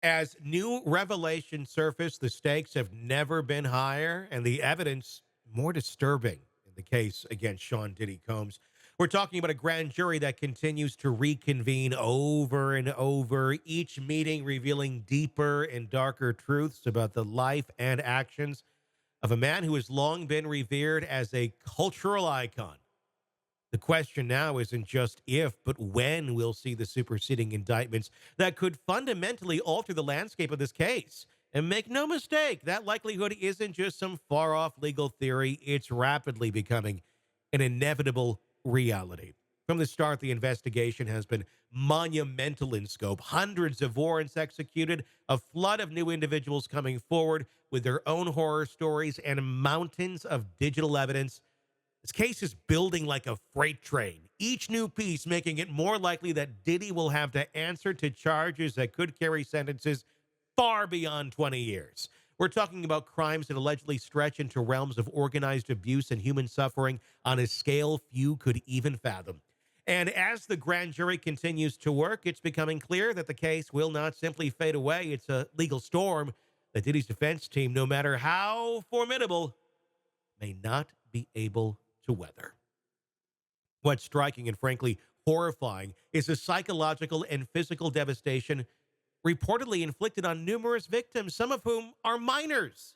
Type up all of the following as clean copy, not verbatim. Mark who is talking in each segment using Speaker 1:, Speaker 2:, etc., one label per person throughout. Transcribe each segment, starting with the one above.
Speaker 1: As new revelations surface, the stakes have never been higher and the evidence more disturbing in the case against Sean Diddy Combs. We're talking about a grand jury that continues to reconvene over and over, each meeting revealing deeper and darker truths about the life and actions of a man who has long been revered as a cultural icon. The question now isn't just if, but when we'll see the superseding indictments that could fundamentally alter the landscape of this case. And make no mistake, that likelihood isn't just some far off legal theory, it's rapidly becoming an inevitable reality. From the start, the investigation has been monumental in scope. Hundreds of warrants executed, a flood of new individuals coming forward with their own horror stories, and mountains of digital evidence. This case is building like a freight train, each new piece making it more likely that Diddy will have to answer to charges that could carry sentences far beyond 20 years. We're talking about crimes that allegedly stretch into realms of organized abuse and human suffering on a scale few could even fathom. And as the grand jury continues to work, it's becoming clear that the case will not simply fade away. It's a legal storm that Diddy's defense team, no matter how formidable, may not be able to weather. What's striking and frankly horrifying is the psychological and physical devastation reportedly inflicted on numerous victims, some of whom are minors.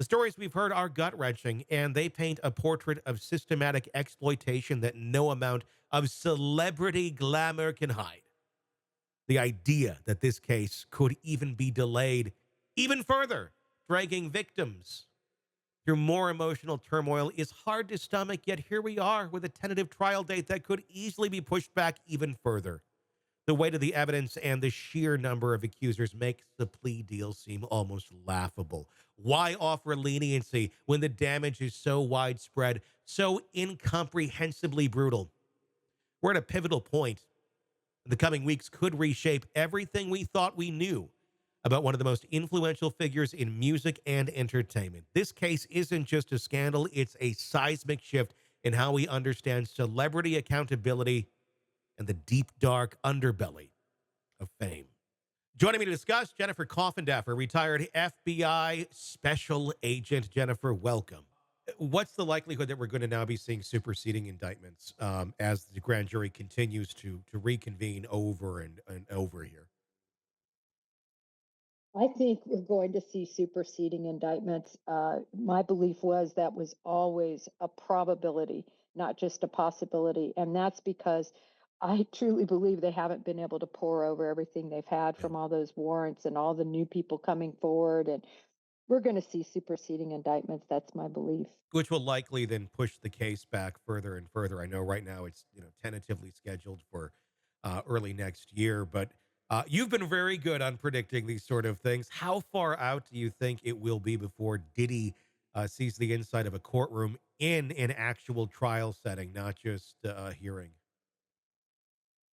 Speaker 1: The stories we've heard are gut wrenching, and they paint a portrait of systematic exploitation that no amount of celebrity glamour can hide. The idea that this case could even be delayed even further, dragging victims through more emotional turmoil is hard to stomach, yet here we are with a tentative trial date that could easily be pushed back even further. The weight of the evidence and the sheer number of accusers makes the plea deal seem almost laughable. Why offer leniency when the damage is so widespread, so incomprehensibly brutal? We're at a pivotal point. The coming weeks could reshape everything we thought we knew about one of the most influential figures in music and entertainment. This case isn't just a scandal, it's a seismic shift in how we understand celebrity accountability and the deep, dark underbelly of fame. Joining me to discuss, Jennifer Coffindaffer, retired FBI special agent. Jennifer, welcome. What's the likelihood that we're going to now be seeing superseding indictments as the grand jury continues to reconvene over and over here?
Speaker 2: I think we're going to see superseding indictments. My belief was that was always a probability, not just a possibility. And that's because I truly believe they haven't been able to pour over everything they've had
Speaker 1: Yeah.
Speaker 2: from all those warrants and all the new people coming forward. And we're going to see superseding indictments. That's my belief.
Speaker 1: Which will likely then push the case back further and further. I know right now it's tentatively scheduled for early next year, but you've been very good on predicting these sort of things. How far out do you think it will be before Diddy sees the inside of a courtroom in an actual trial setting, not just a hearing?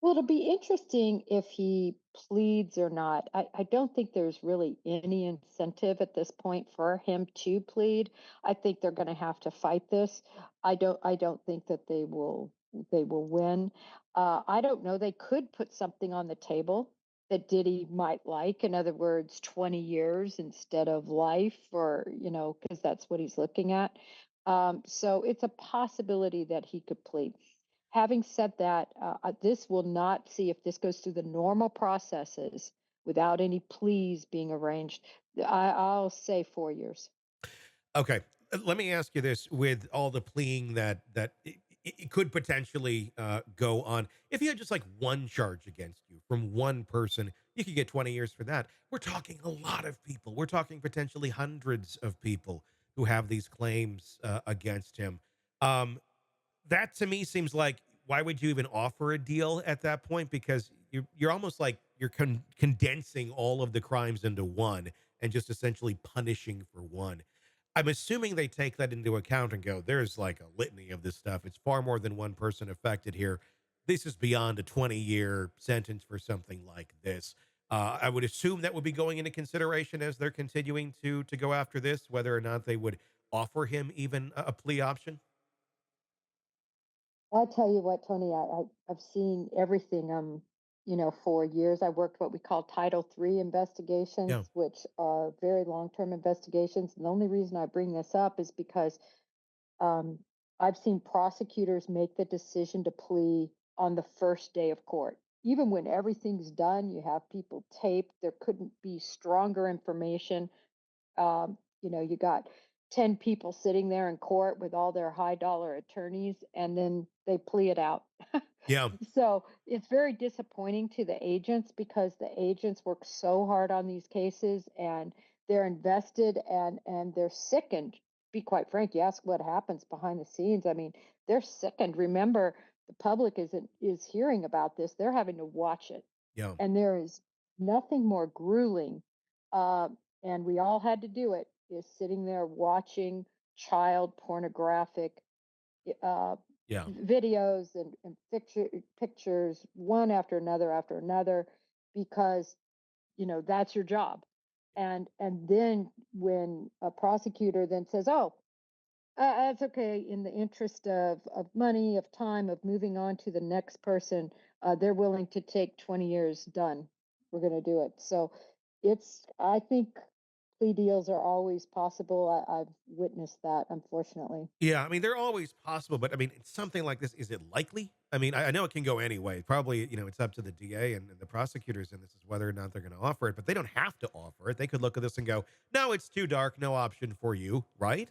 Speaker 2: Well, it'll be interesting if he pleads or not. I don't think there's really any incentive at this point for him to plead. I think they're going to have to fight this. I don't think that they will win. I don't know. They could put something on the table that Diddy might like. In other words, 20 years instead of life, or because that's what he's looking at. So it's a possibility that he could plead. Having said that, this will not see if this goes through the normal processes without any pleas being arranged. I'll say 4 years.
Speaker 1: Okay, let me ask you this: with all the pleading that it could potentially go on, if you had just like one charge against you from one person, you could get 20 years for that. We're talking a lot of people. We're talking potentially hundreds of people who have these claims against him. Um, that to me seems like, why would you even offer a deal at that point? Because you're almost like you're condensing all of the crimes into one and just essentially punishing for one. I'm assuming they take that into account and go, there's like a litany of this stuff. It's far more than one person affected here. This is beyond a 20-year sentence for something like this. I would assume that would be going into consideration as they're continuing to go after this, whether or not they would offer him even a plea option.
Speaker 2: I'll tell you what, Tony, I've seen everything. for years. I worked what we call Title III
Speaker 1: Yeah.
Speaker 2: investigations, which are very long-term investigations. And the only reason I bring this up is because um, I've seen prosecutors make the decision to plea on the first day of court. Even when everything's done, you have people taped. There couldn't be stronger information. You got 10 people sitting there in court with all their high dollar attorneys, and then they plea it out.
Speaker 1: Yeah.
Speaker 2: So it's very disappointing to the agents because the agents work so hard on these cases and they're invested and they're sickened. Be quite frank, you ask what happens behind the scenes. I mean, they're sickened. Remember, the public is hearing about this. They're having to watch it,
Speaker 1: Yeah.
Speaker 2: and there is nothing more grueling. Uh, and we all had to do it. Is sitting there watching child pornographic uh,
Speaker 1: Yeah.
Speaker 2: videos and pictures one after another, because that's your job. And then when a prosecutor then says, "Oh, that's okay," in the interest of money, of time, of moving on to the next person, they're willing to take 20 years. Done. We're going to do it. So I think plea deals are always possible. I've witnessed that, unfortunately.
Speaker 1: Yeah, I mean, they're always possible, but I mean, it's something like this, is it likely? I mean, I know it can go any way. Probably, it's up to the DA and the prosecutors, and this is whether or not they're going to offer it, but they don't have to offer it. They could look at this and go, no, it's too dark, no option for you, right?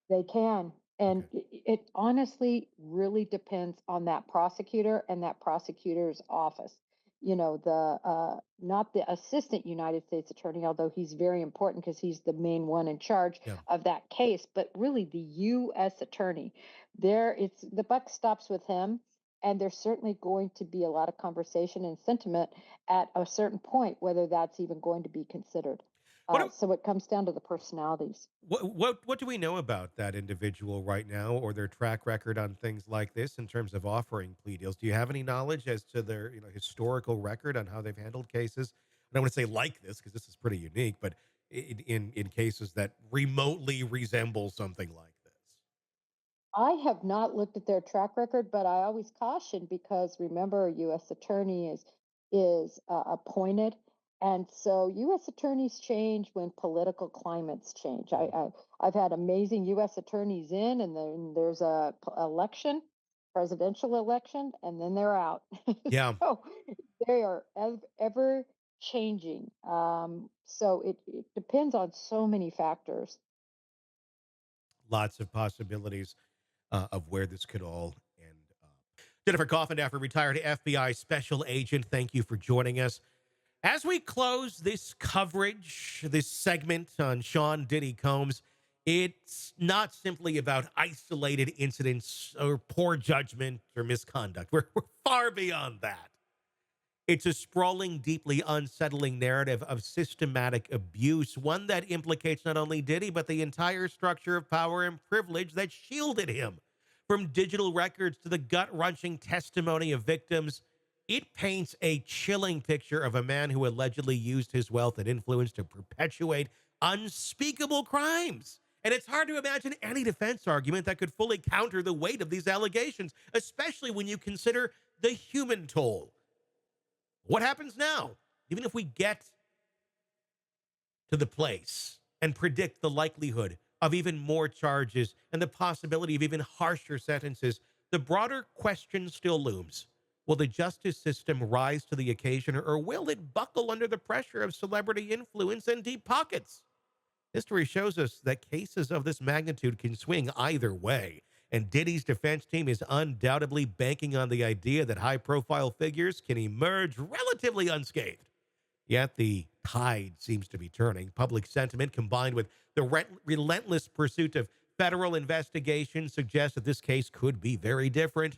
Speaker 2: They can. And
Speaker 1: Okay.
Speaker 2: it honestly really depends on that prosecutor and that prosecutor's office. The not the assistant United States attorney, although he's very important because he's the main one in charge
Speaker 1: Yeah.
Speaker 2: of that case, but really the US attorney. It's the buck stops with him. And there's certainly going to be a lot of conversation and sentiment at a certain point, whether that's even going to be considered.
Speaker 1: What do,
Speaker 2: So it comes down to the personalities.
Speaker 1: what do we know about that individual right now, or their track record on things like this in terms of offering plea deals? Do you have any knowledge as to their historical record on how they've handled cases? I don't want to say like this because this is pretty unique, but in cases that remotely resemble something like this.
Speaker 2: I have not looked at their track record, but I always caution because remember, a U.S. attorney is appointed, and so U.S. attorneys change when political climates change.
Speaker 1: Mhm.
Speaker 2: I've had amazing U.S. attorneys in, and then there's a election, presidential election, and then they're out.
Speaker 1: Yeah,
Speaker 2: So they are ever changing. So it depends on so many factors.
Speaker 1: lots of possibilities of where this could all end up. Jennifer Coffindaffer, retired FBI special agent, thank you for joining us. As we close this coverage, this segment on Sean Diddy Combs, it's not simply about isolated incidents or poor judgment or misconduct. We're far beyond that. It's a sprawling, deeply unsettling narrative of systematic abuse, one that implicates not only Diddy, but the entire structure of power and privilege that shielded him. From digital records to the gut wrenching testimony of victims, it paints a chilling picture of a man who allegedly used his wealth and influence to perpetuate unspeakable crimes. And it's hard to imagine any defense argument that could fully counter the weight of these allegations, especially when you consider the human toll. What happens now? Even if we get to the place and predict the likelihood of even more charges and the possibility of even harsher sentences, the broader question still looms. Will the justice system rise to the occasion, or will it buckle under the pressure of celebrity influence and deep pockets? History shows us that cases of this magnitude can swing either way, and Diddy's defense team is undoubtedly banking on the idea that high profile figures can emerge relatively unscathed. Yet the tide seems to be turning. Public sentiment combined with the relentless pursuit of federal investigation suggests that this case could be very different.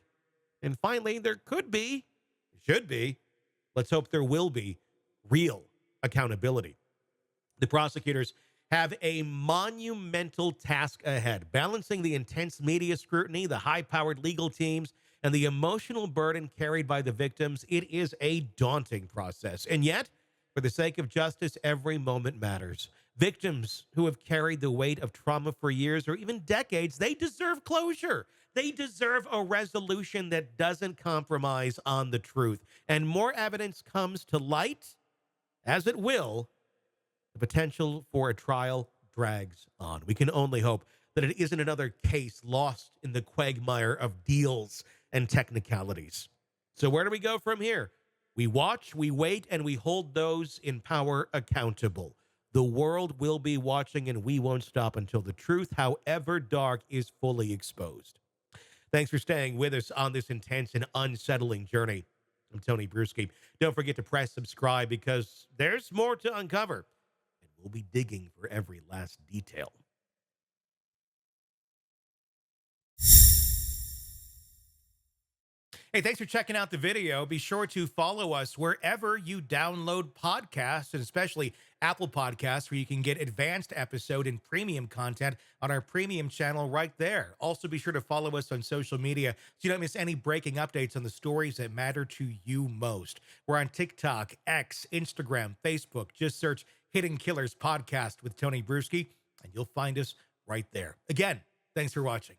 Speaker 1: And finally, there could be, should be, let's hope there will be, real accountability. The prosecutors have a monumental task ahead, balancing the intense media scrutiny, the high powered legal teams, and the emotional burden carried by the victims. It is a daunting process. And yet, for the sake of justice, every moment matters. Victims who have carried the weight of trauma for years or even decades, they deserve closure. They deserve a resolution that doesn't compromise on the truth. And more evidence comes to light, as it will, the potential for a trial drags on. We can only hope that it isn't another case lost in the quagmire of deals and technicalities. So, where do we go from here? We watch, we wait, and we hold those in power accountable. The world will be watching, and we won't stop until the truth, however dark, is fully exposed. Thanks for staying with us on this intense and unsettling journey. I'm Tony Bruschi. Don't forget to press subscribe because there's more to uncover, and we'll be digging for every last detail. Hey, thanks for checking out the video. Be sure to follow us wherever you download podcasts, and especially Apple Podcasts, where you can get advanced episode and premium content on our premium channel right there. Also, be sure to follow us on social media so you don't miss any breaking updates on the stories that matter to you most. We're on TikTok, X, Instagram, Facebook. Just search Hidden Killers Podcast with Tony Bruschi, and you'll find us right there. Again, thanks for watching.